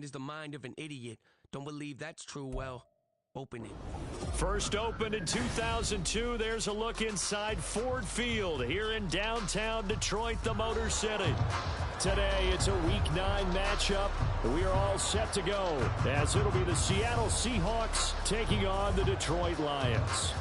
mind is the mind of an idiot. Don't believe that's true, well, open it. First opened in 2002, there's a look inside Ford Field here in downtown Detroit, the Motor City. Today, it's a Week 9 matchup. We are all set to go, as it'll be the Seattle Seahawks taking on the Detroit Lions.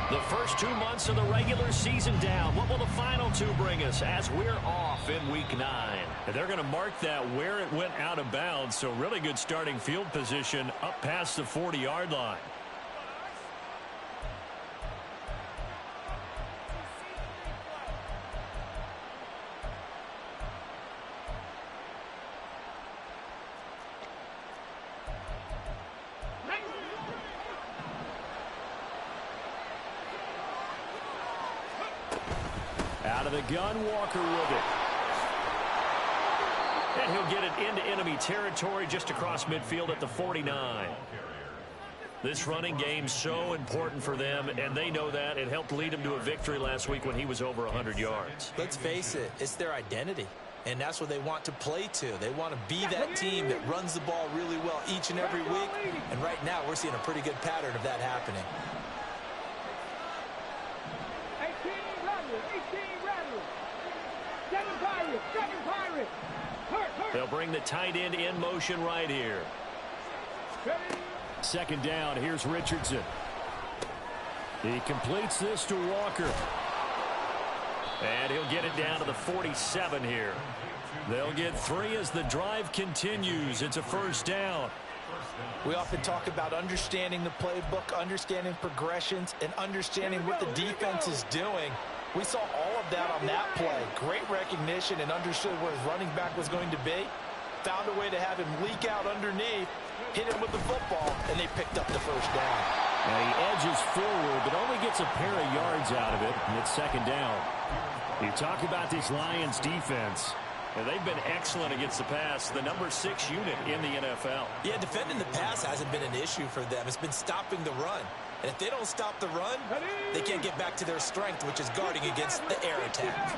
The first 2 months of the regular season down. What will the final 2 bring us as we're off in Week 9? And they're going to mark that where it went out of bounds, so really good starting field position up past the 40-yard line. Out of the gun, Walker with it. And he'll get it into enemy territory just across midfield at the 49. This running game's so important for them, and they know that. It helped lead them to a victory last week when he was over 100 yards. Let's face it, it's their identity, and that's what they want to play to. They want to be that team that runs the ball really well each and every week, and right now we're seeing a pretty good pattern of that happening. They'll bring the tight end in motion right here. Second down, here's Richardson. He completes this to Walker. And he'll get it down to the 47 here. They'll get 3 as the drive continues. It's a first down. We often talk about understanding the playbook, understanding progressions, and understanding what the defense is doing. We saw all of that on that play. Great recognition and understood where his running back was going to be. Found a way to have him leak out underneath, hit him with the football, and they picked up the first down. And he edges forward, but only gets a pair of yards out of it, and it's second down. You talk about this Lions defense. And they've been excellent against the pass, the number 6 unit in the NFL. Yeah, defending the pass hasn't been an issue for them. It's been stopping the run. And if they don't stop the run, they can't get back to their strength, which is guarding against the air attack.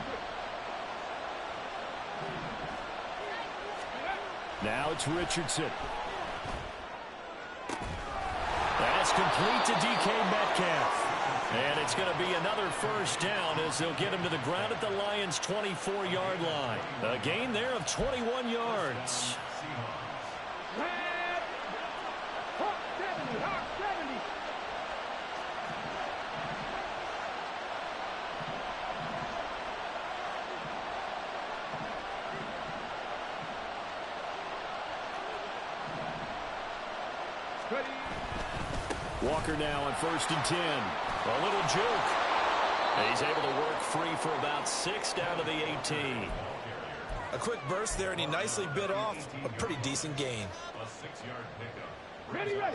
Now it's Richardson. That's complete to DK Metcalf. And it's going to be another first down as they'll get him to the ground at the Lions' 24-yard line. A gain there of 21 yards. Walker now on 1st and 10. A little juke. He's able to work free for about 6 down to the 18. A quick burst there, and he nicely bit off a pretty decent gain.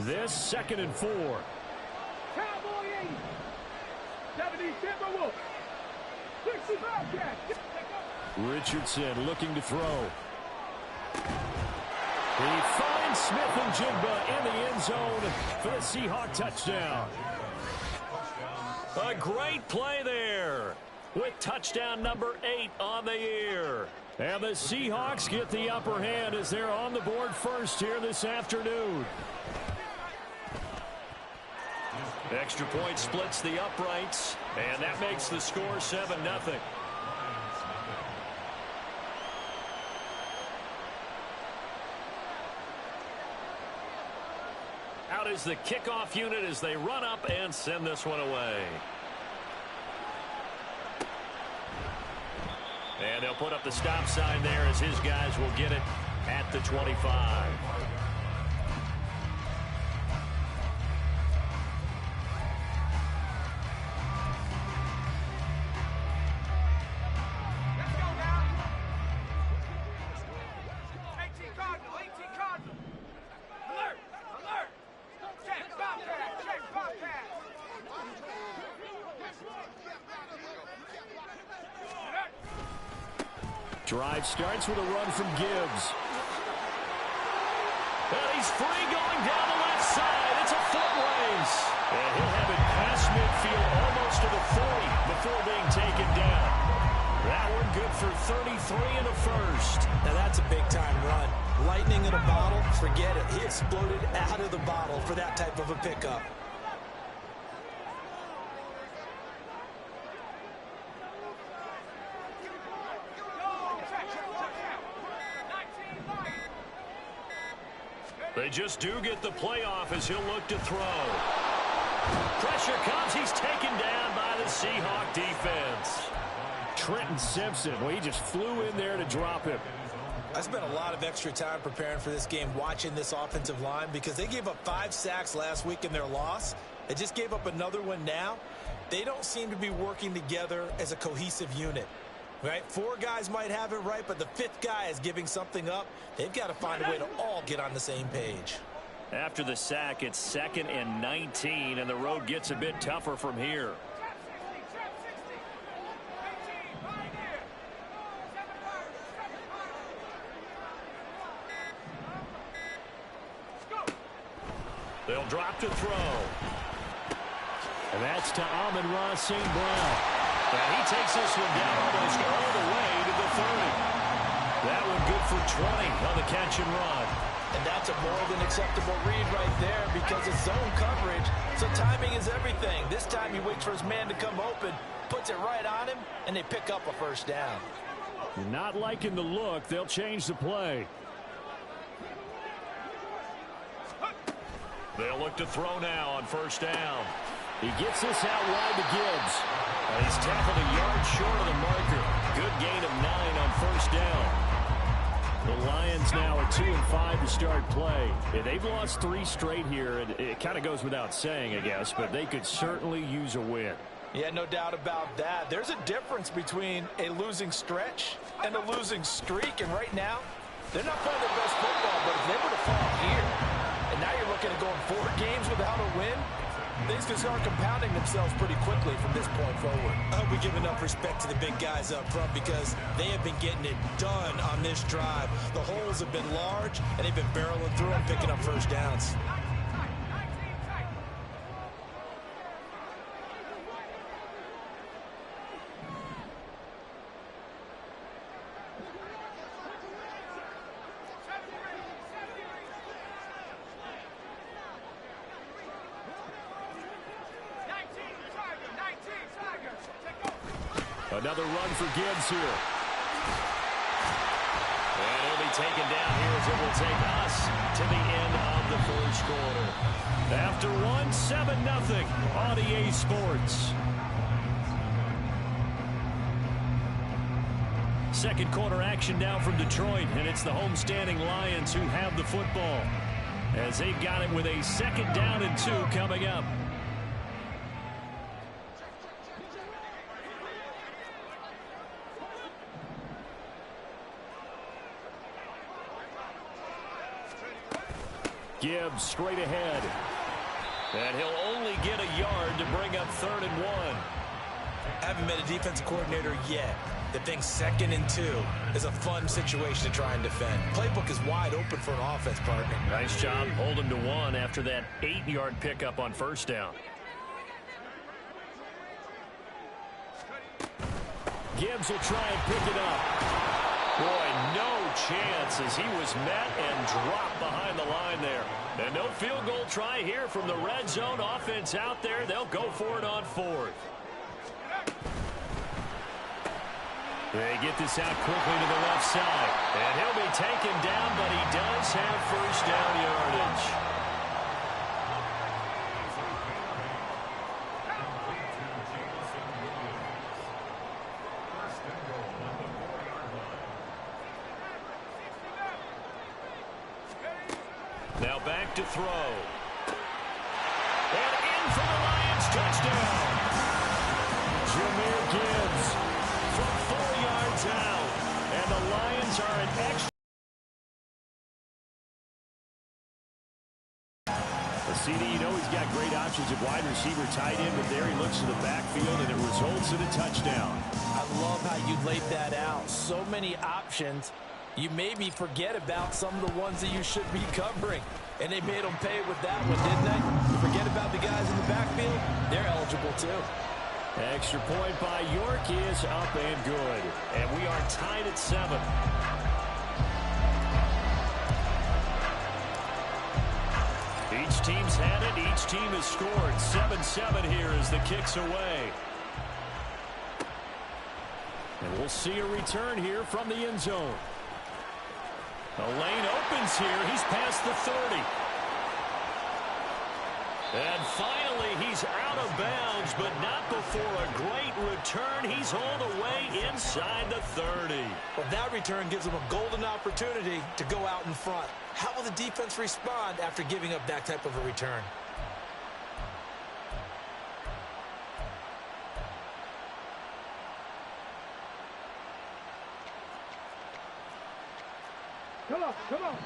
This 2nd and 4. Cowboy 80. 70 Timberwolves. 65 catch. Richardson looking to throw. He finds Smith and Jigba in the end zone for the Seahawk touchdown. A great play there with touchdown number 8 on the year. And the Seahawks get the upper hand as they're on the board first here this afternoon. Extra point splits the uprights, and that makes the score 7-0. Out is the kickoff unit as they run up and send this one away. And they'll put up the stop sign there as his guys will get it at the 25. Drive starts with a run from Gibbs. And he's free going down the left side. It's a foot race. And he'll have it past midfield almost to the 40 before being taken down. That one good for 33 and a first. Now that's a big-time run. Lightning in a bottle, forget it. He exploded out of the bottle for that type of a pickup. They just do get the playoff as he'll look to throw. Pressure comes. He's taken down by the Seahawk defense. Trenton Simpson, well, he just flew in there to drop him. I spent a lot of extra time preparing for this game watching this offensive line because they gave up 5 sacks last week in their loss. They just gave up another one now. They don't seem to be working together as a cohesive unit. Right? 4 guys might have it right, but the 5th guy is giving something up. They've got to find a way to all get on the same page. After the sack, it's 2nd and 19, and the road gets a bit tougher from here. They'll drop to throw. And that's to Amon-Ra St. Brown. And he takes this one down almost all the way to the 30. That one good for 20 on the catch and run. And that's a more than acceptable read right there because it's zone coverage, so timing is everything. This time he waits for his man to come open, puts it right on him, and they pick up a first down. Not liking the look. They'll change the play. They'll look to throw now on first down. He gets this out wide to Gibbs. And he's tackled a yard short of the marker. Good gain of 9 on first down. The Lions now are 2 and 5 to start play. Yeah, they've lost 3 straight here. And it kind of goes without saying, I guess, but they could certainly use a win. Yeah, no doubt about that. There's a difference between a losing stretch and a losing streak. And right now, they're not playing their best football, but if they were to fall here, and now you're looking at going 4 games without a win, things can start compounding themselves pretty quickly from this point forward. I hope we give enough respect to the big guys up front because they have been getting it done on this drive. The holes have been large, and they've been barreling through and picking up first downs. Another run for Gibbs here. And it'll be taken down here as it will take us to the end of the first quarter. After 1, 7-0 on EA Sports. Second quarter action now from Detroit, and it's the homestanding Lions who have the football as they've got it with a 2nd down and 2 coming up. Gibbs straight ahead. And he'll only get a yard to bring up 3rd and 1. Haven't met a defensive coordinator yet that thinks 2nd and 2 is a fun situation to try and defend. Playbook is wide open for an offense, partner. Nice job holding to 1 after that 8-yard pickup on first down. Gibbs will try and pick it up. Boy, no chance as he was met and dropped behind the line there. And no field goal try here from the red zone offense out there. They'll go for it on 4th. They get this out quickly to the left side. And he'll be taken down, but he does have first down yardage. Now back to throw. And in for the Lions touchdown. Jahmyr Gibbs from 4 yards out. And the Lions are an extra. The CD, you know he's got great options at wide receiver, tight end, but there he looks to the backfield, and it results in a touchdown. I love how you laid that out. So many options. You maybe forget about some of the ones that you should be covering. And they made them pay with that one, didn't they? You forget about the guys in the backfield. They're eligible, too. Extra point by York is up and good. And we are tied at 7. Each team's had it. Each team has scored. 7-7 here as the kick's away. And we'll see a return here from the end zone. The lane opens here. He's past the 30. And finally, he's out of bounds, but not before a great return. He's all the way inside the 30. Well, that return gives him a golden opportunity to go out in front. How will the defense respond after giving up that type of a return? Come on, come on.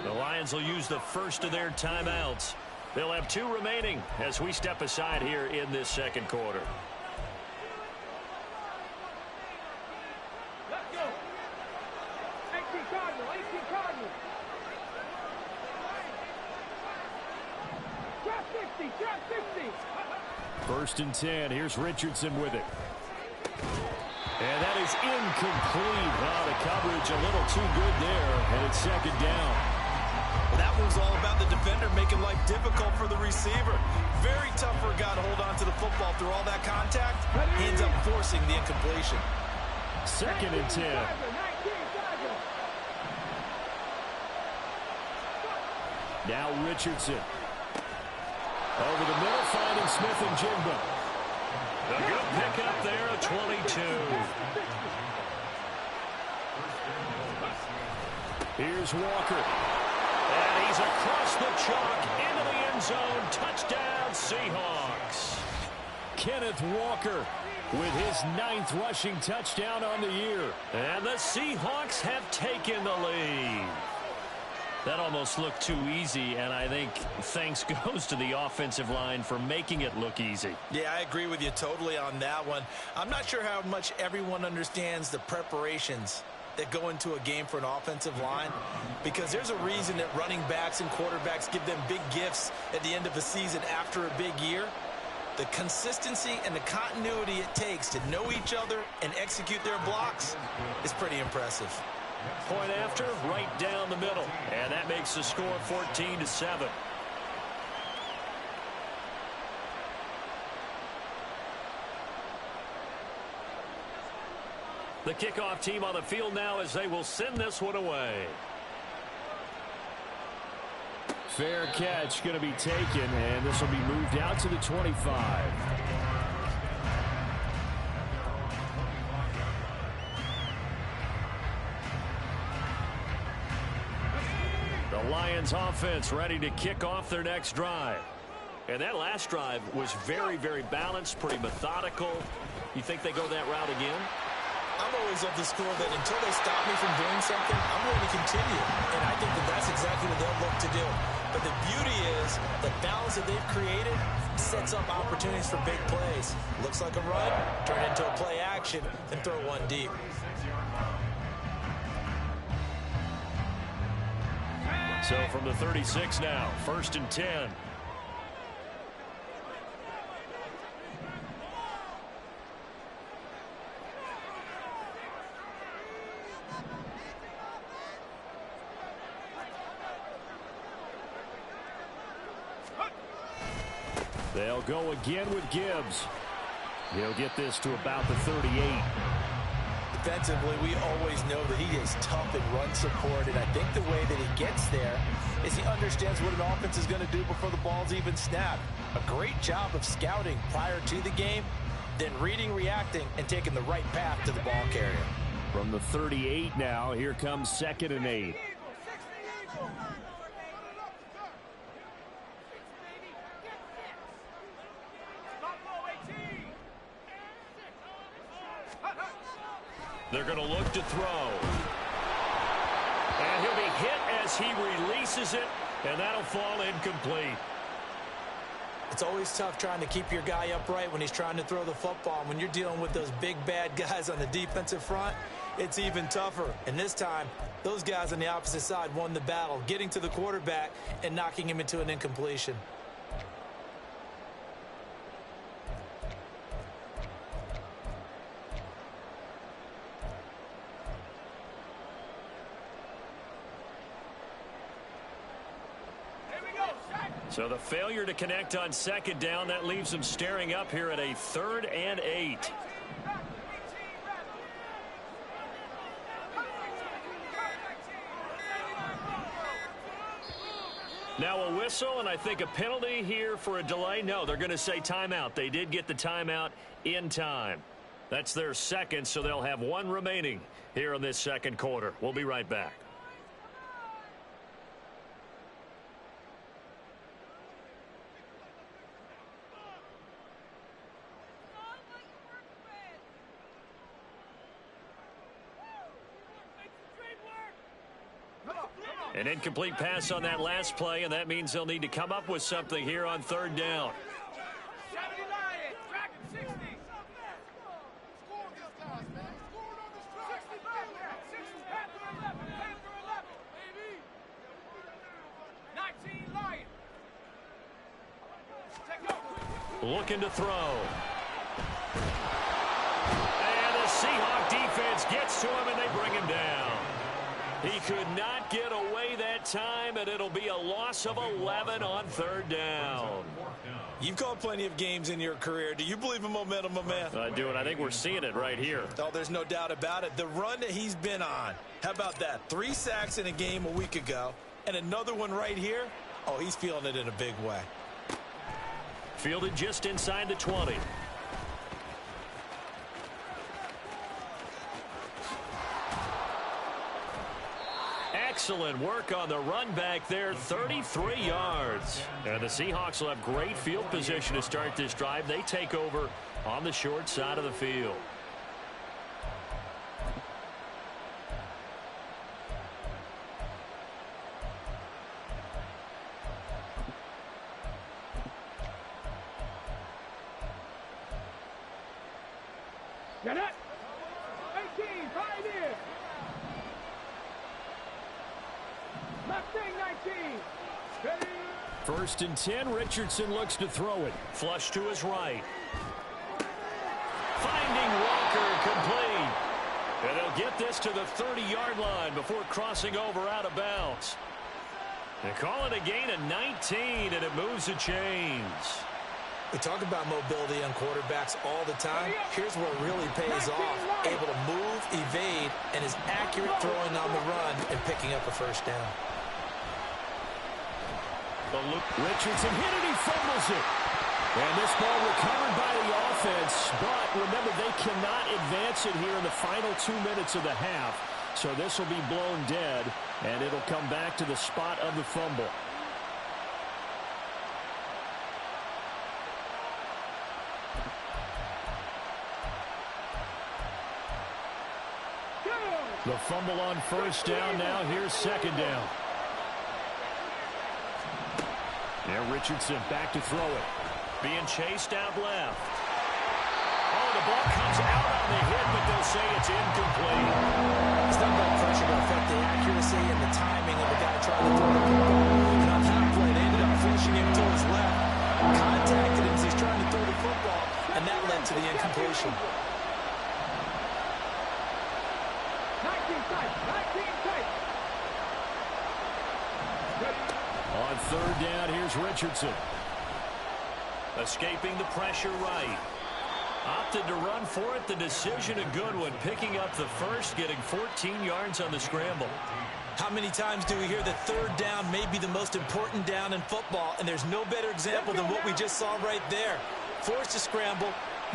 The Lions will use the first of their timeouts. They'll have 2 remaining as we step aside here in this second quarter. Let's go. 18 Cardinal, 18 Cardinal. Drop 60, drop 60. First and 10. Here's Richardson with it. And that is incomplete. Oh, the coverage a little too good there, and it's second down. Well, that was all about the defender making life difficult for the receiver. Very tough for a guy to hold on to the football through all that contact. He ends up forcing the incompletion. Second and 10. Now Richardson. Over the middle, finding Smith and Jigba. A good pickup there, a 22. Here's Walker. And he's across the chalk into the end zone. Touchdown, Seahawks. Kenneth Walker with his 9th rushing touchdown on the year. And the Seahawks have taken the lead. That almost looked too easy, and I think thanks goes to the offensive line for making it look easy. Yeah, I agree with you totally on that one. I'm not sure how much everyone understands the preparations that go into a game for an offensive line, because there's a reason that running backs and quarterbacks give them big gifts at the end of a season after a big year. The consistency and the continuity it takes to know each other and execute their blocks is pretty impressive. Point after, right down the middle. And that makes the score 14-7. The kickoff team on the field now as they will send this one away. Fair catch going to be taken, and this will be moved out to the 25. The Lions offense ready to kick off their next drive. And that last drive was very, very balanced, pretty methodical. You think they go that route again? I'm always of the school that until they stop me from doing something, I'm going to continue. And I think that that's exactly what they'll look to do. But the beauty is the balance that they've created sets up opportunities for big plays. Looks like a run, turn it into a play action, and throw one deep. So from the 36 now, first and 10. They'll go again with Gibbs. He'll get this to about the 38. Defensively, we always know that he is tough in run support, and I think the way that he gets there is he understands what an offense is going to do before the ball's even snapped. A great job of scouting prior to the game, then reading, reacting, and taking the right path to the ball carrier. From the 38 now, here comes second and 8. They're going to look to throw. And he'll be hit as he releases it, and that'll fall incomplete. It's always tough trying to keep your guy upright when he's trying to throw the football. When you're dealing with those big, bad guys on the defensive front, it's even tougher. And this time, those guys on the opposite side won the battle, getting to the quarterback and knocking him into an incompletion. So the failure to connect on second down, that leaves them staring up here at a 3rd and 8. Now a whistle, and I think a penalty here for a delay. No, they're going to say timeout. They did get the timeout in time. That's their second, so they'll have one remaining here in this second quarter. We'll be right back. An incomplete pass on that last play, and that means they'll need to come up with something here on 3rd down. Looking to throw. And the Seahawks defense gets to him, and they bring him down. He could not get away that time, and it'll be a loss of 11 on 3rd down. You've called plenty of games in your career. Do you believe in momentum, my man? I do, and I think we're seeing it right here. Oh, there's no doubt about it. The run that he's been on. How about that? 3 sacks in a game a week ago, and another one right here. Oh, he's feeling it in a big way. Fielded just inside the 20. Excellent work on the run back there, 33 yards. And the Seahawks will have great field position to start this drive. They take over on the short side of the field. Get it! 18, pioneer! Mustang 19! Ready? 1st and 10, Richardson looks to throw it. Flush to his right. Finding Walker, complete. And they'll get this to the 30-yard line before crossing over out of bounds. They call it a gain of 19, and it moves the chains. We talk about mobility on quarterbacks all the time. Here's where it really pays off. Able to move, evade, and is accurate throwing on the run and picking up a 1st down. Richardson hit it, he fumbles it. And this ball recovered by the offense, but remember, they cannot advance it here in the final 2 minutes of the half. So this will be blown dead, and it'll come back to the spot of the fumble. The fumble on 1st down now. Here's 2nd down. There, Richardson back to throw it. Being chased out left. Oh, the ball comes out on the hit, but they'll say it's incomplete. It's not that pressure to affect the accuracy and the timing of the guy trying to throw the football. And on that play, they ended up flushing him to his left. Contacted him as he's trying to throw the football, and that led to the incompletion. 19 tight! 19 tight! On 3rd down, here's Richardson. Escaping the pressure right. Opted to run for it. The decision a good one. Picking up the 1st, getting 14 yards on the scramble. How many times do we hear that 3rd down may be the most important down in football, and there's no better example than what we just saw right there. Forced to scramble,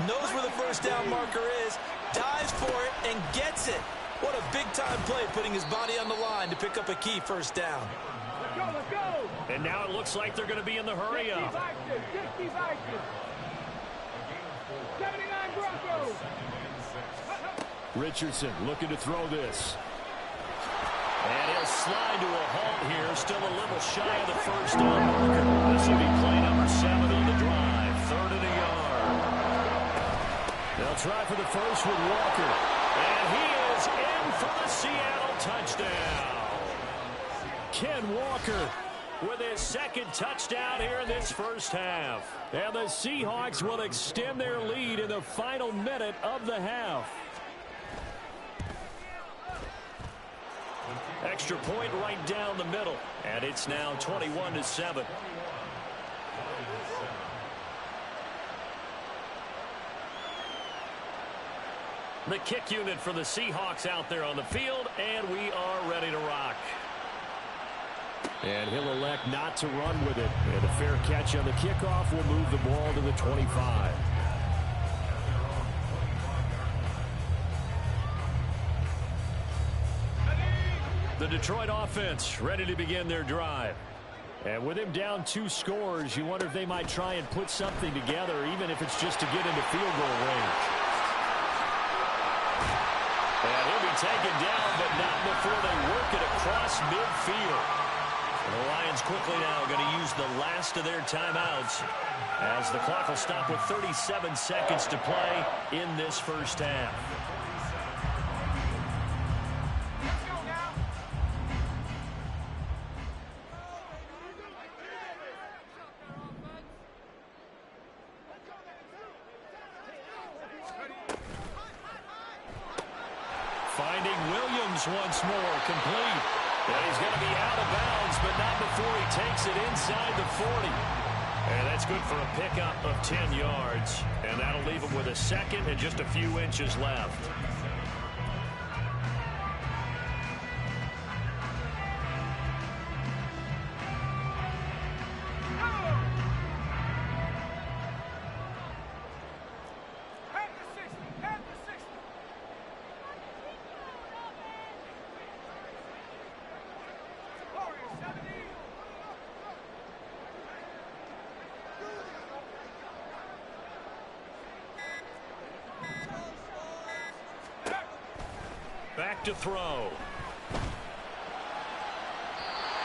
knows where the 1st down marker is, dives for it, and gets it. What a big-time play, putting his body on the line to pick up a key 1st down. Let's go, let's go! And now it looks like they're going to be in the hurry up. 60 Vikings! 79 Broncos! Richardson looking to throw this. And he'll slide to a halt here, still a little shy of the 1st down marker. This will be play number 7 on the drive. They'll try for the first with Walker. And he is in for the Seattle touchdown. Ken Walker with his second touchdown here in this first half. And the Seahawks will extend their lead in the final minute of the half. Extra point right down the middle. And it's now 21-7. The kick unit for the Seahawks out there on the field, and we are ready to rock. And he'll elect not to run with it. And a fair catch on the kickoff will move the ball to the 25. The Detroit offense ready to begin their drive. And with him down 2 scores, you wonder if they might try and put something together, even if it's just to get into field goal range. And he'll be taken down, but not before they work it across midfield. And the Lions quickly now going to use the last of their timeouts as the clock will stop with 37 seconds to play in this first half. Finding Williams once more, complete. And he's going to be out of bounds, but not before he takes it inside the 40. And that's good for a pickup of 10 yards. And that'll leave him with a second and just a few inches left. Back to throw.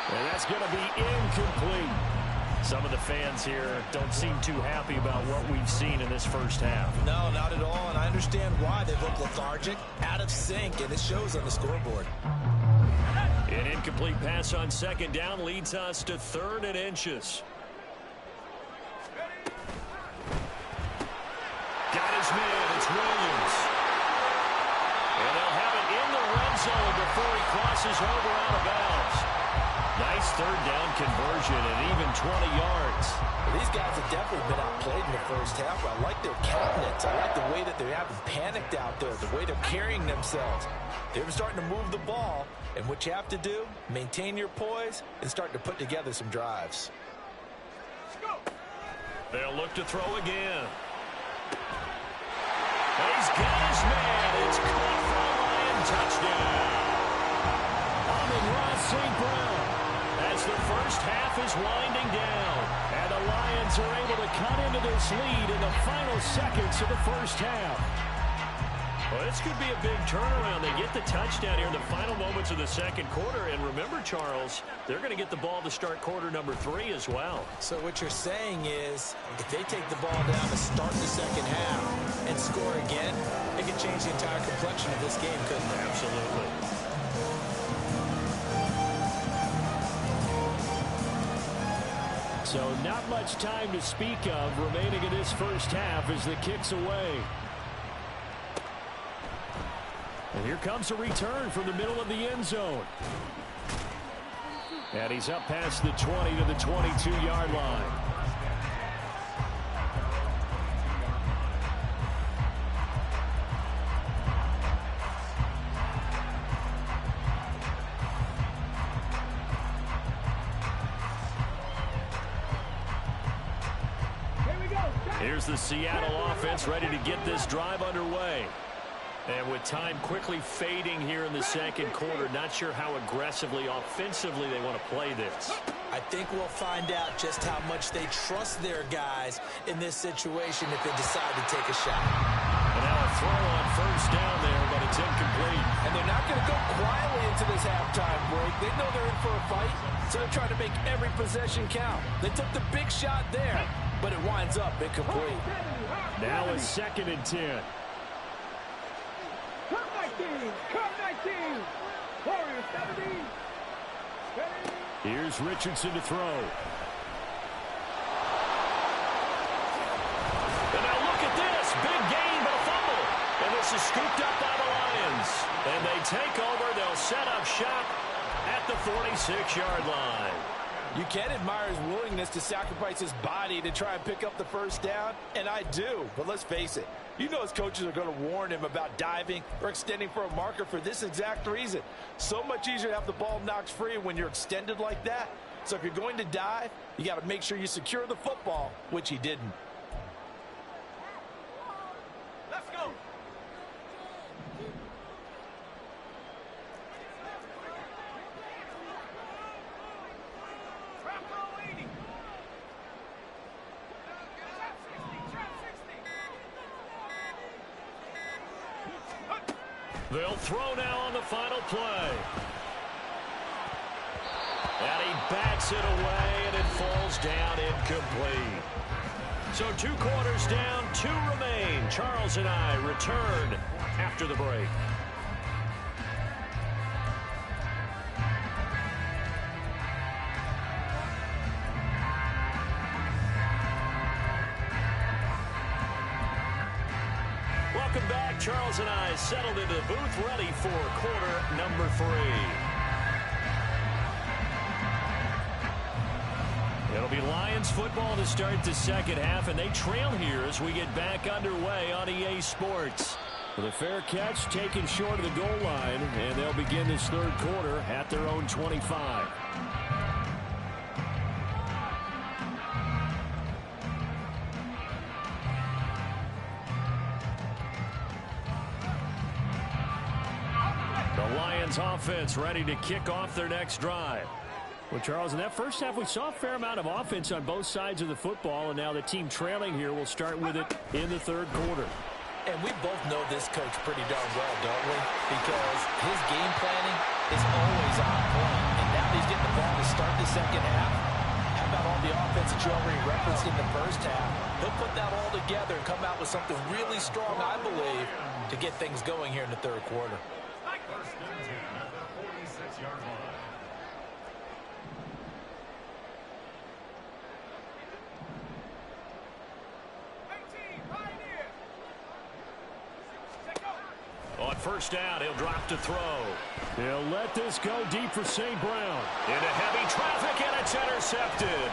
And that's going to be incomplete. Some of the fans here don't seem too happy about what we've seen in this first half. No, not at all, and I understand why. They look lethargic, out of sync, and it shows on the scoreboard. An incomplete pass on second down leads us to 3rd and inches. Got his man. It's Williams. And they'll have it in the red zone before he crosses over out of bounds. Nice 3rd down conversion and even 20 yards. Well, these guys have definitely been outplayed in the first half. I like their countenance. I like the way that they haven't panicked out there, the way they're carrying themselves. They're starting to move the ball, and what you have to do, maintain your poise and start to put together some drives. They'll look to throw again. He's got his man. It's caught for a Lion touchdown. Amon-Ra St. Brown as the first half is winding down. And the Lions are able to cut into this lead in the final seconds of the first half. Well, this could be a big turnaround. They get the touchdown here in the final moments of the second quarter. And remember, Charles, they're going to get the ball to start quarter number 3 as well. So what you're saying is if they take the ball down to start the second half and score again, it could change the entire complexion of this game, couldn't it? Absolutely. So not much time to speak of remaining in this first half as the kick's away. And here comes a return from the middle of the end zone. And he's up past the 20 to the 22-yard line. Here's the Seattle offense ready to get this drive underway. And with time quickly fading here in the second quarter, not sure how aggressively, offensively they want to play this. I think we'll find out just how much they trust their guys in this situation if they decide to take a shot. And now a throw on first down there, but it's incomplete. And they're not going to go quietly into this halftime break. They know they're in for a fight, so they're trying to make every possession count. They took the big shot there, but it winds up incomplete. Now a 2nd and 10. Cut 19. Warriors 17. Here's Richardson to throw. And now look at this. Big gain, but a fumble. And this is scooped up by the Lions. And they take over. They'll set up shop at the 46-yard line. You can admire his willingness to sacrifice his body to try and pick up the first down, and I do. But let's face it, you know his coaches are going to warn him about diving or extending for a marker for this exact reason. So much easier to have the ball knocked free when you're extended like that. So if you're going to dive, you got to make sure you secure the football, which he didn't. Let's go. They'll throw now on the final play. And he bats it away, and it falls down incomplete. So 2 quarters down, 2 remain. Charles and I return after the break. Welcome back. Charles and I settled into the booth, ready for quarter number 3. It'll be Lions football to start the second half, and they trail here as we get back underway on EA Sports. With a fair catch taken short of the goal line, and they'll begin this third quarter at their own 25. The Lions offense ready to kick off their next drive. Well, Charles, in that first half, we saw a fair amount of offense on both sides of the football, and now the team trailing here will start with it in the third quarter. And we both know this coach pretty darn well, don't we? Because his game planning is always on point. And now he's getting the ball to start the second half. How about all the offense that you already referenced in the first half? He'll put that all together and come out with something really strong, I believe, to get things going here in the third quarter. On first down, he'll drop to throw. He'll let this go deep for St. Brown. Into heavy traffic, and it's intercepted.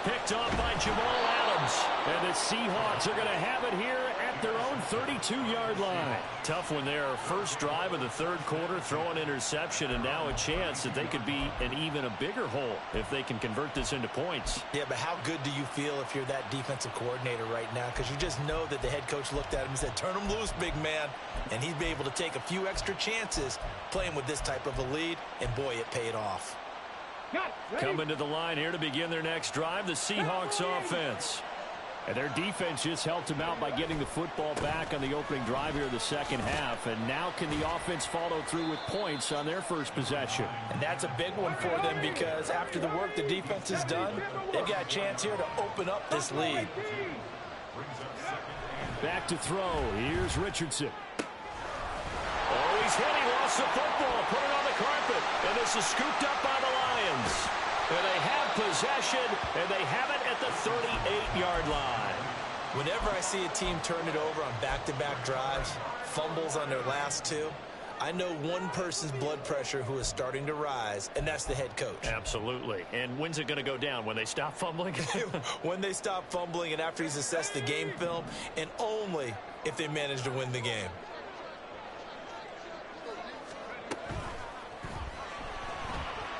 Picked off by Jamal Adams. And the Seahawks are going to have it here at their own 32-yard line. Tough one there. First drive of the third quarter, throw an interception, and now a chance that they could be in even a bigger hole if they can convert this into points. Yeah, but how good do you feel if you're that defensive coordinator right now? Because you just know that the head coach looked at him and said, turn him loose, big man. And he'd be able to take a few extra chances playing with this type of a lead, and boy, it paid off. Coming to the line here to begin their next drive, the Seahawks offense. And their defense just helped them out by getting the football back on the opening drive here of the second half. And now can the offense follow through with points on their first possession? And that's a big one for them because after the work the defense has done, they've got a chance here to open up this lead. Back to throw. Here's Richardson. Oh, he's hit. He lost the football. Put it on the carpet. And this is scooped up by the Lions. And they have possession, and they have it at the 38-yard line. Whenever I see a team turn it over on back-to-back drives, fumbles on their last 2, I know one person's blood pressure who is starting to rise, and that's the head coach. Absolutely. And when's it going to go down? When they stop fumbling? When they stop fumbling and after he's assessed the game film, and only if they manage to win the game.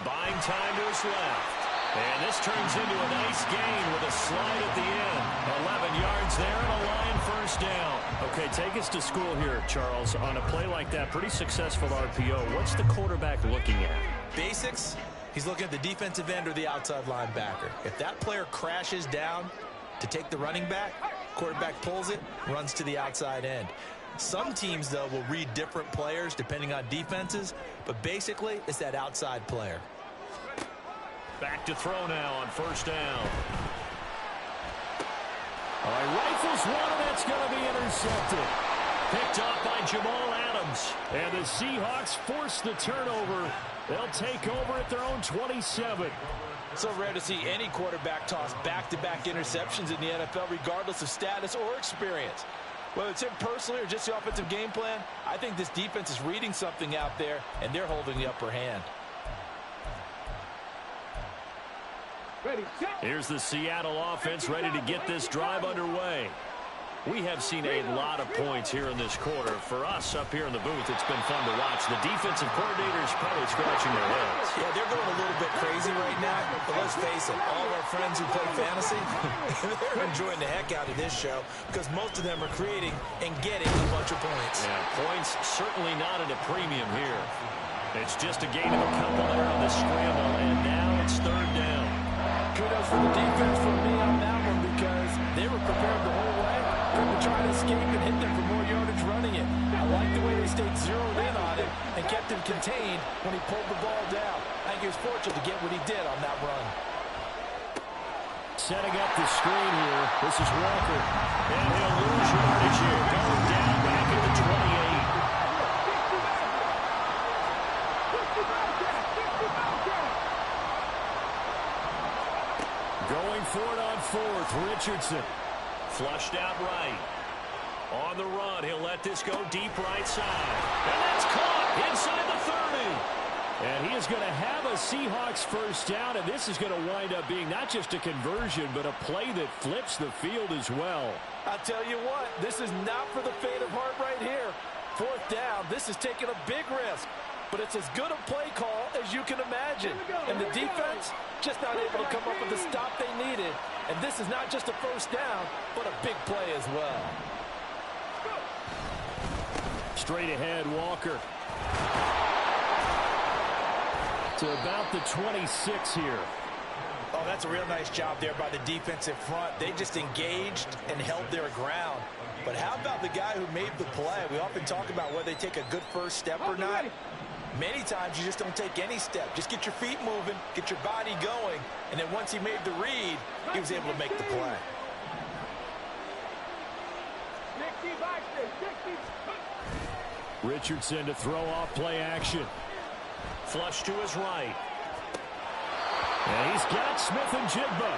Buying time to his left. And this turns into a nice gain with a slide at the end. 11 yards there and a Lion first down. Okay, take us to school here, Charles. On a play like that, pretty successful RPO. What's the quarterback looking at? Basics. He's looking at the defensive end or the outside linebacker. If that player crashes down to take the running back, quarterback pulls it, runs to the outside end. Some teams, though, will read different players depending on defenses, but basically it's that outside player. Back to throw now on first down. All right, rifles one, and that's going to be intercepted. Picked off by Jamal Adams. And the Seahawks force the turnover. They'll take over at their own 27. So rare to see any quarterback toss back-to-back interceptions in the NFL, regardless of status or experience. Whether it's him personally or just the offensive game plan, I think this defense is reading something out there, and they're holding the upper hand. Here's the Seattle offense ready to get this drive underway. We have seen a lot of points here in this quarter. For us up here in the booth, it's been fun to watch. The defensive coordinators probably scratching their heads. Yeah, they're going a little bit crazy right now. But let's face it, all of our friends who play fantasy, they're enjoying the heck out of this show because most of them are creating and getting a bunch of points. Yeah, points certainly not at a premium here. It's just a gain of a couple there on this scramble, and now it's third down. Kudos for the defense from me on that one because they were prepared the whole way. Couldn't try to escape and hit them for more yardage running it. I like the way they stayed zeroed in on him and kept him contained when he pulled the ball down. I think he was fortunate to get what he did on that run. Setting up the screen here. This is Walker. And he'll lose yardage here. Going down back at the 28. Going for it on fourth. Richardson. Flushed out right. On the run, he'll let this go deep right side. And that's caught inside the 30. And he is going to have a Seahawks first down, and this is going to wind up being not just a conversion, but a play that flips the field as well. I'll tell you what, this is not for the faint of heart right here. Fourth down, this is taking a big risk. But it's as good a play call as you can imagine. And the defense just not able to come up with the stop they needed. And this is not just a first down, but a big play as well. Straight ahead, Walker. To about the 26 here. Oh, that's a real nice job there by the defensive front. They just engaged and held their ground. But how about the guy who made the play? We often talk about whether they take a good first step or not. Many times you just don't take any step. Just get your feet moving, get your body going, and then once he made the read, he was able to make the play. Richardson to throw off play action. Flush to his right. And he's got Smith and Jigba.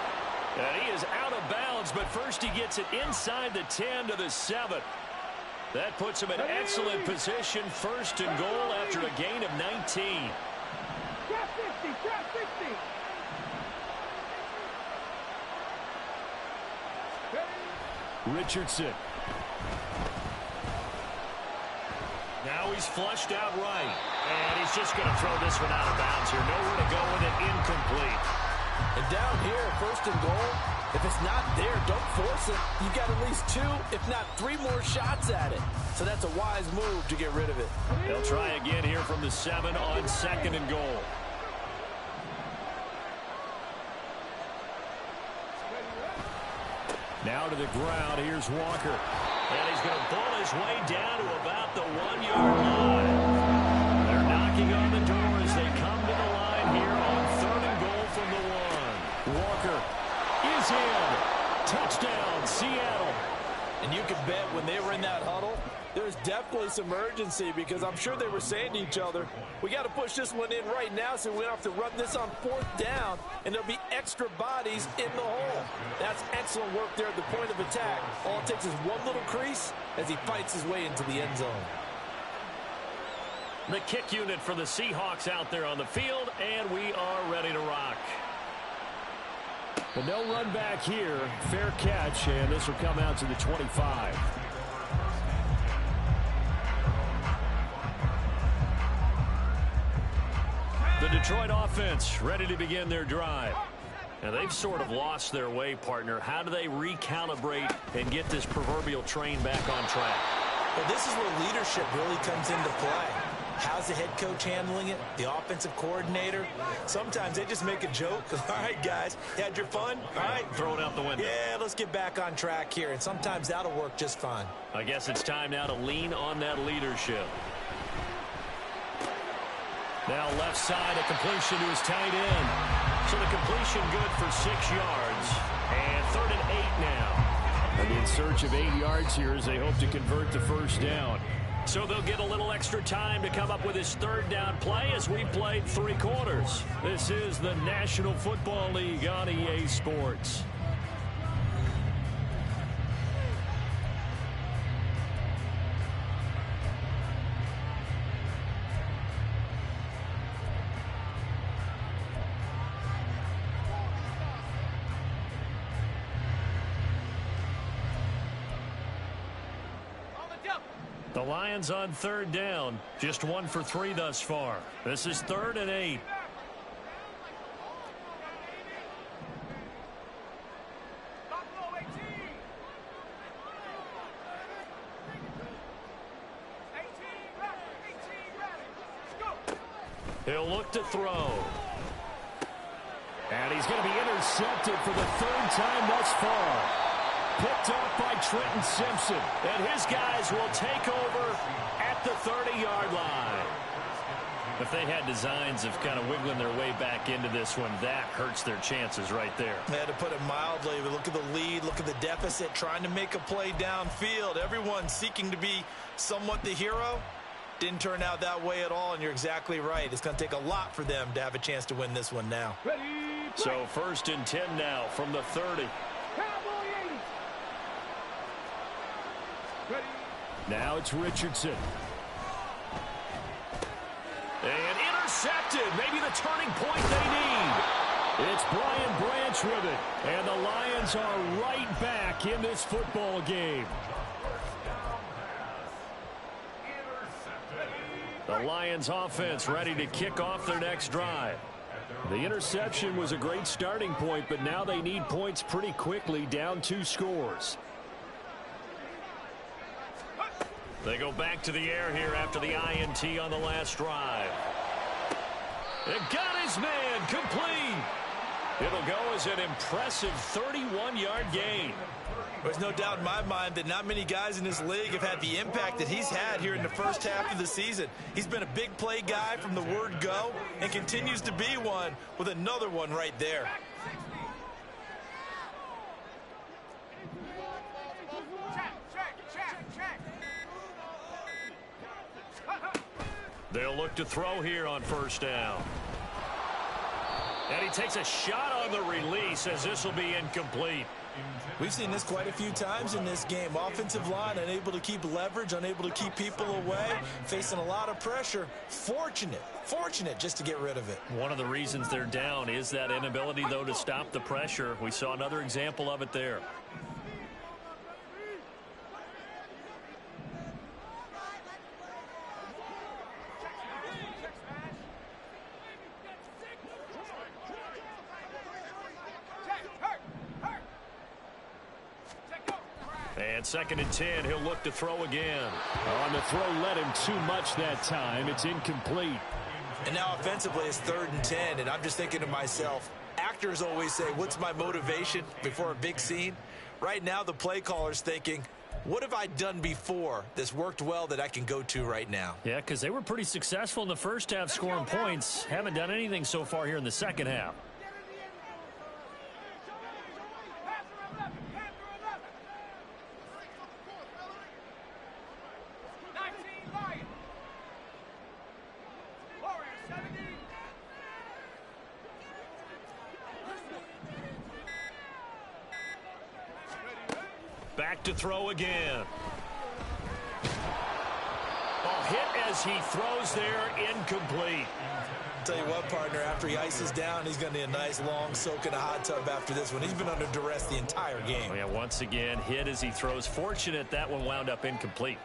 And he is out of bounds, but first he gets it inside the 10 to the 7. That puts him in excellent position, first and goal after a gain of 19. Richardson. Now he's flushed out right. And he's just going to throw this one out of bounds here. Nowhere to go with it, incomplete. And down here, first and goal, if it's not there, don't force it. You've got at least 2, if not 3 more shots at it. So that's a wise move to get rid of it. They'll try again here from the 7 on second and goal. Now to the ground, here's Walker. And he's going to pull his way down to about the 1-yard line. They're knocking on the door as they come to the line here on third and goal from the 1. Walker is in. Touchdown, Seattle. And you can bet when they were in that huddle, there's definitely some urgency because I'm sure they were saying to each other, we got to push this one in right now so we don't have to run this on fourth down, and there'll be extra bodies in the hole. That's excellent work there at the point of attack. All it takes is one little crease as he fights his way into the end zone. The kick unit for the Seahawks out there on the field, and we are ready to rock. But no run back here. Fair catch, and this will come out to the 25. The Detroit offense ready to begin their drive. Now, they've sort of lost their way, partner. How do they recalibrate and get this proverbial train back on track? Well, this is where leadership really comes into play. How's the head coach handling it? The offensive coordinator? Sometimes they just make a joke. All right, guys, you had your fun? All right. Throw it out the window. Yeah, let's get back on track here. And sometimes that'll work just fine. I guess it's time now to lean on that leadership. Now left side, a completion to his tight end. So the completion good for 6 yards. And 3rd and 8 now. And And in search of 8 yards here as they hope to convert the first down. So they'll get a little extra time to come up with his third down play as we played 3 quarters. This is the National Football League on EA Sports. The Lions on third down, just 1 for 3 thus far. This is 3rd and 8. He'll look to throw. And he's going to be intercepted for the 3rd time thus far. Picked off by Trenton Simpson. And his guys will take over at the 30-yard line. If they had designs of kind of wiggling their way back into this one, that hurts their chances right there. They had to put it mildly, but look at the lead, look at the deficit, trying to make a play downfield. Everyone seeking to be somewhat the hero. Didn't turn out that way at all, and you're exactly right. It's going to take a lot for them to have a chance to win this one now. So 1st and 10 now from the 30. Now it's Richardson. And intercepted. Maybe the turning point they need. It's Brian Branch with it. And the Lions are right back in this football game. The Lions offense ready to kick off their next drive. The interception was a great starting point, but now they need points pretty quickly, down 2 scores. They go back to the air here after the INT on the last drive. It got his man complete. It'll go as an impressive 31-yard gain. There's no doubt in my mind that not many guys in this league have had the impact that he's had here in the first half of the season. He's been a big play guy from the word go and continues to be one with another one right there. They'll look to throw here on 1st down. And he takes a shot on the release as this will be incomplete. We've seen this quite a few times in this game. Offensive line unable to keep leverage, unable to keep people away, facing a lot of pressure. Fortunate just to get rid of it. One of the reasons they're down is that inability, though, to stop the pressure. We saw another example of it there. And 2nd and 10, he'll look to throw again. On the throw, led him too much that time. It's incomplete. And now offensively, it's 3rd and 10, and I'm just thinking to myself, actors always say, what's my motivation before a big scene? Right now, the play caller's thinking, what have I done before that's worked well that I can go to right now? Yeah, because they were pretty successful in the first half scoring points. Haven't done anything so far here in the second half. Back to throw again. Oh, hit as he throws there, incomplete. Tell you what, partner, after he ices down, he's going to need a nice long soak in a hot tub after this one. He's been under duress the entire game. Oh, yeah, once again, hit as he throws. Fortunate that one wound up incomplete.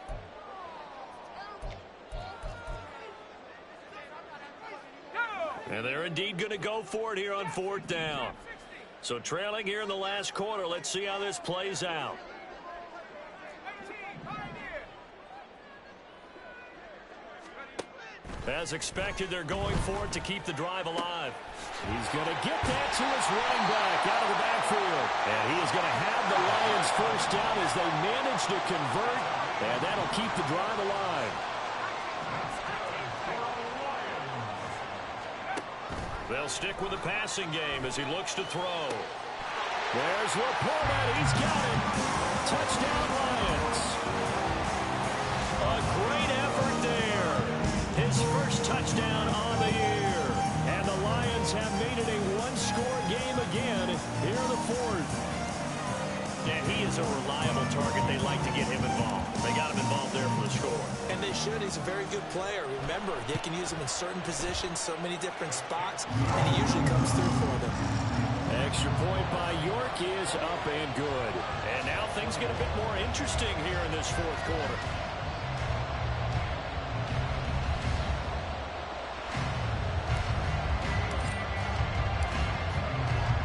And they're indeed going to go for it here on 4th down. So trailing here in the last quarter, let's see how this plays out. As expected, they're going for it to keep the drive alive. He's going to get that to his running back out of the backfield. And he is going to have the Lions first down as they manage to convert. And that'll keep the drive alive. They'll stick with the passing game as he looks to throw. There's Laporta. He's got it. Touchdown, Lions. A great effort there. His first touchdown on the year. And the Lions have made it a one-score game again here in the fourth. And he is a reliable target. They like to get him involved. They got him involved there for the score. And they should. He's a very good player. Remember, they can use him in certain positions, so many different spots, and he usually comes through for them. Extra point by York is up and good. And now things get a bit more interesting here in this fourth quarter.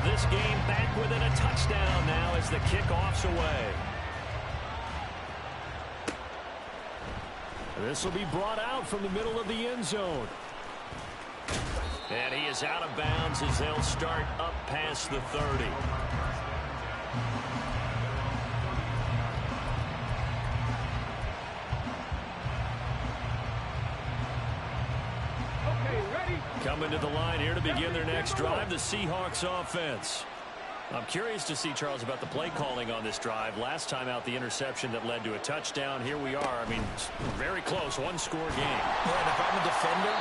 This game back within a touchdown now as the kickoff's away. This will be brought out from the middle of the end zone. And he is out of bounds as they'll start up past the 30. Coming to the line here to begin their next drive, the Seahawks offense. I'm curious to see, Charles, about the play calling on this drive. Last time out, the interception that led to a touchdown. Here we are. I mean, very close, one-score game. Yeah, and if I'm a defender,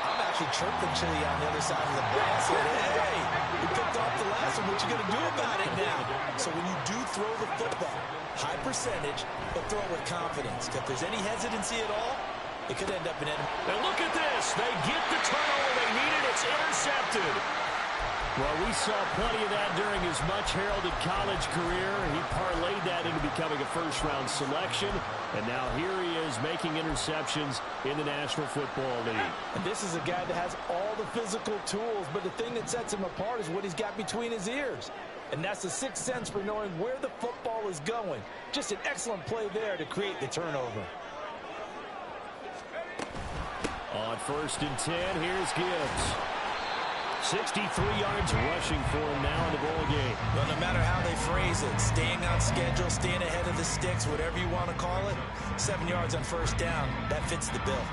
I'm actually chirping Chili on the other side of the ball. Saying, hey, we picked off the last one. What you going to do about it now? So when you do throw the football, high percentage, but throw it with confidence. If there's any hesitancy at all, it could end up in enemy. And look at this. They get the turnover they needed. It's intercepted. Well, we saw plenty of that during his much-heralded college career. He parlayed that into becoming a first-round selection. And now here he is making interceptions in the National Football League. And this is a guy that has all the physical tools, but the thing that sets him apart is what he's got between his ears. And that's the sixth sense for knowing where the football is going. Just an excellent play there to create the turnover. On 1st and 10, here's Gibbs. 63 yards rushing for him now in the ball game. Well, no matter how they phrase it, staying on schedule, staying ahead of the sticks, whatever you want to call it, 7 yards on 1st down, that fits the bill.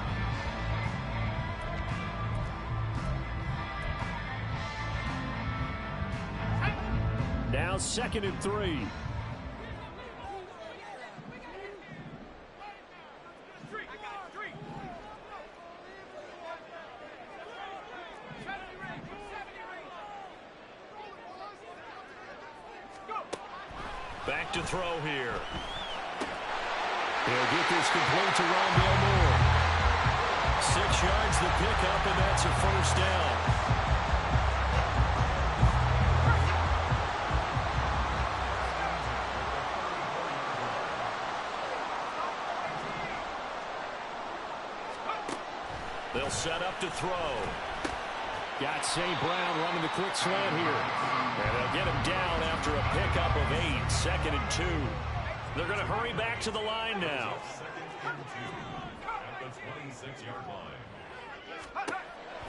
Now 2nd and 3. Back to throw here. He'll get this complete to Rondale Moore. 6 yards the pickup, and that's a 1st down. They'll set up to throw. Got St. Brown running the quick slant here. And they'll get him down after a pickup of 8. 2nd and 2. They're going to hurry back to the line now. At the 26-yard line.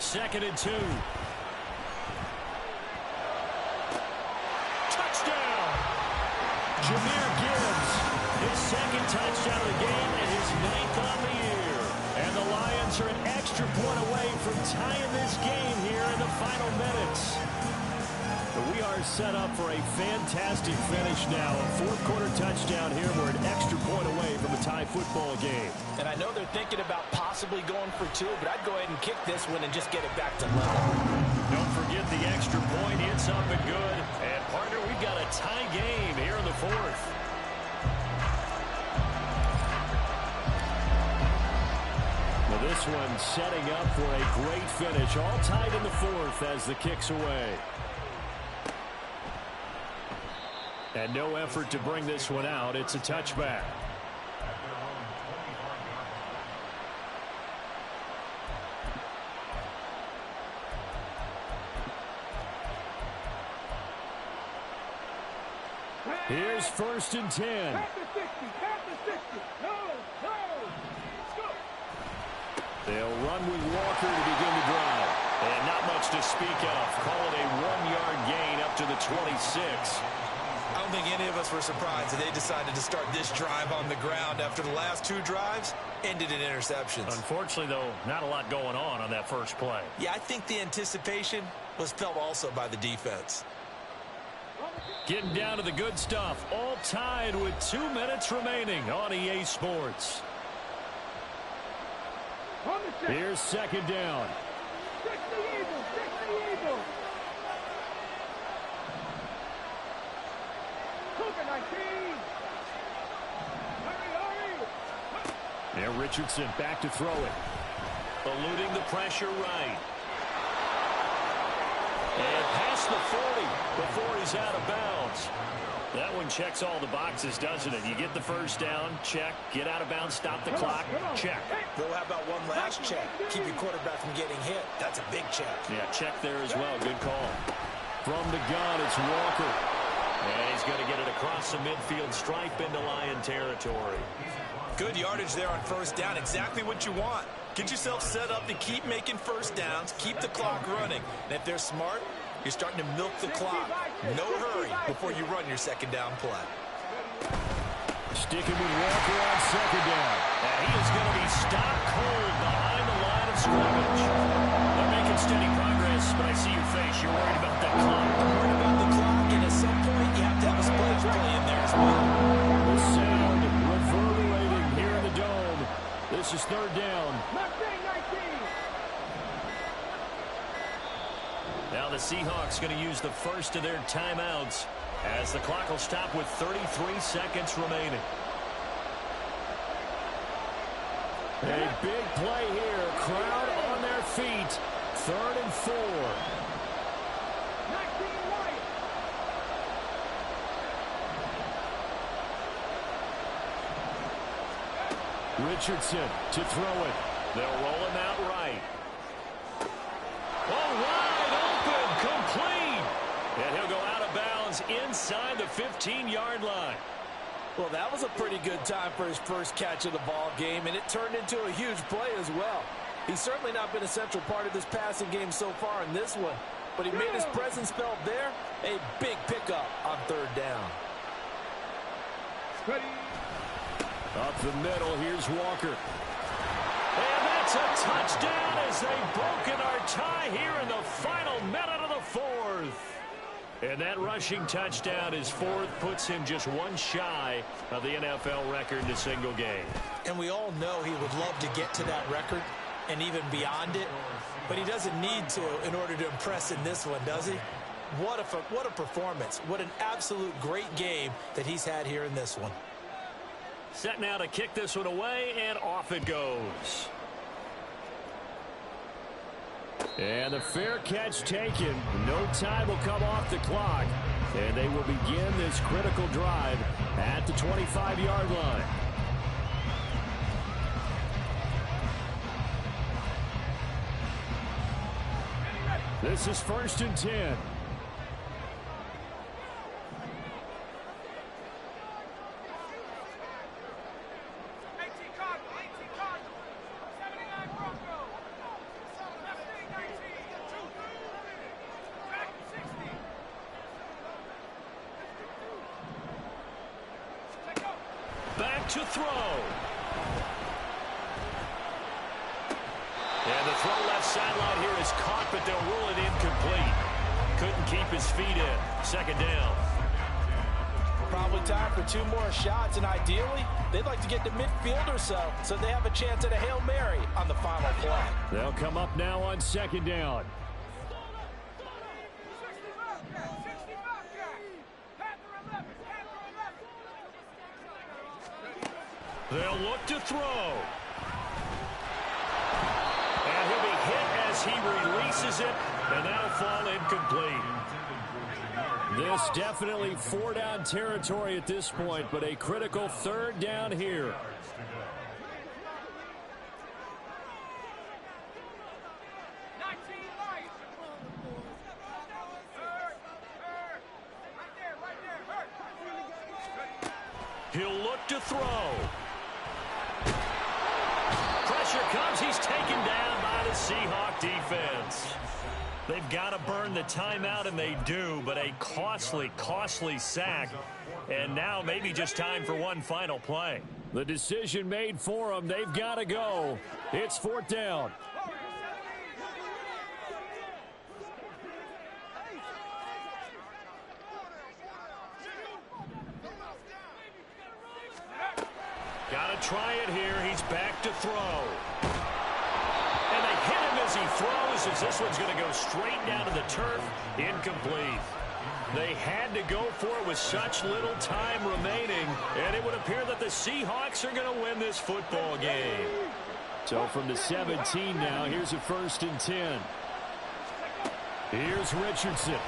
2nd and 2. Touchdown! Jahmyr Gibbs. His 2nd touchdown of the game and his 9th on the year. And the Lions are an extra point away from tying this game here in the final minutes. But we are set up for a fantastic finish now. A 4th quarter touchdown here. We're an extra point away from a tie football game. And I know they're thinking about possibly going for 2, but I'd go ahead and kick this one and just get it back to level. Don't forget the extra point. It's up and good. And, partner, we've got a tie game here in the 4th. Well, this one setting up for a great finish. All tied in the 4th as the kick's away. And no effort to bring this one out. It's a touchback. Here's 1st and 10. Past the 60, past the 60. No, let's go. They'll run with Walker to begin the drive. And not much to speak of. Call it a 1-yard gain up to the 26. I don't think any of us were surprised that they decided to start this drive on the ground after the last 2 drives ended in interceptions. Unfortunately, though, not a lot going on that first play. Yeah, I think the anticipation was felt also by the defense. Getting down to the good stuff. All tied with 2 minutes remaining on EA Sports. Here's second down. Check the Eagles. Check the Eagles. Cougar 19. Hurry. Now Richardson back to throw it. Eluding the pressure right. And past the 40 before he's out of bounds. That one checks all the boxes, doesn't it? You get the first down, check. Get out of bounds, stop the clock, check. Well, how about one last check? Keep your quarterback from getting hit. That's a big check. Yeah, check there as well. Good call. From the gun, it's Walker. And he's going to get it across the midfield stripe into Lion territory. Good yardage there on first down. Exactly what you want. Get yourself set up to keep making first downs, keep the clock running. And if they're smart, you're starting to milk the clock. No hurry before you run your second down play. Sticking with Walker on second down. And he is going to be stopped cold behind the line of scrimmage. They're making steady progress, but I see your face. You're worried about that clock. I'm worried about the clock, and at some point, you have to have a splash play in there as well. The sound reverberating here in the dome. This is third down. Now the Seahawks going to use the first of their timeouts as the clock will stop with 33 seconds remaining. A big play here. Crowd on their feet. 3rd and 4. Richardson to throw it. They'll roll him out right. Oh, wide open, complete. And he'll go out of bounds inside the 15-yard line. Well, that was a pretty good time for his first catch of the ball game, and it turned into a huge play as well. He's certainly not been a central part of this passing game so far in this one, but he made his presence felt there. A big pickup on third down. Up the middle, here's Walker. And that's a touchdown as they've broken our tie here in the final minute of the fourth. And that rushing touchdown, his fourth, puts him just one shy of the NFL record in a single game. And we all know he would love to get to that record and even beyond it, but he doesn't need to in order to impress in this one, does he? What a performance. What an absolute great game that he's had here in this one. Set now to kick this one away, and off it goes. And the fair catch taken. No time will come off the clock. And they will begin this critical drive at the 25-yard line. This is 1st and 10. To throw. And the throw left sideline here is caught, but they'll rule it incomplete. Couldn't keep his feet in. Second down. Probably time for 2 more shots, and ideally, they'd like to get to midfield or so they have a chance at a Hail Mary on the final play. They'll come up now on second down. They'll look to throw. And he'll be hit as he releases it, and that'll fall incomplete. This definitely 4-down territory at this point, but a critical 3rd down here. He'll look to throw. Pressure comes. He's taken down by the Seahawk defense. They've got to burn the timeout, and they do, but a costly, costly sack. And now maybe just time for one final play. The decision made for them. They've got to go. It's 4th down. Got to try it here. He's back to throw. And they hit him as he throws, as this one's going to go straight down to the turf. Incomplete. They had to go for it with such little time remaining, and it would appear that the Seahawks are going to win this football game. So from the 17 now, here's a 1st and 10. Here's Richardson.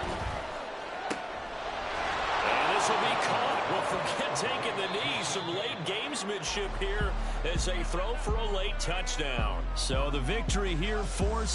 And this will be caught. Well, forget taking the knee. Some late gamesmanship here as they throw for a late touchdown. So the victory here for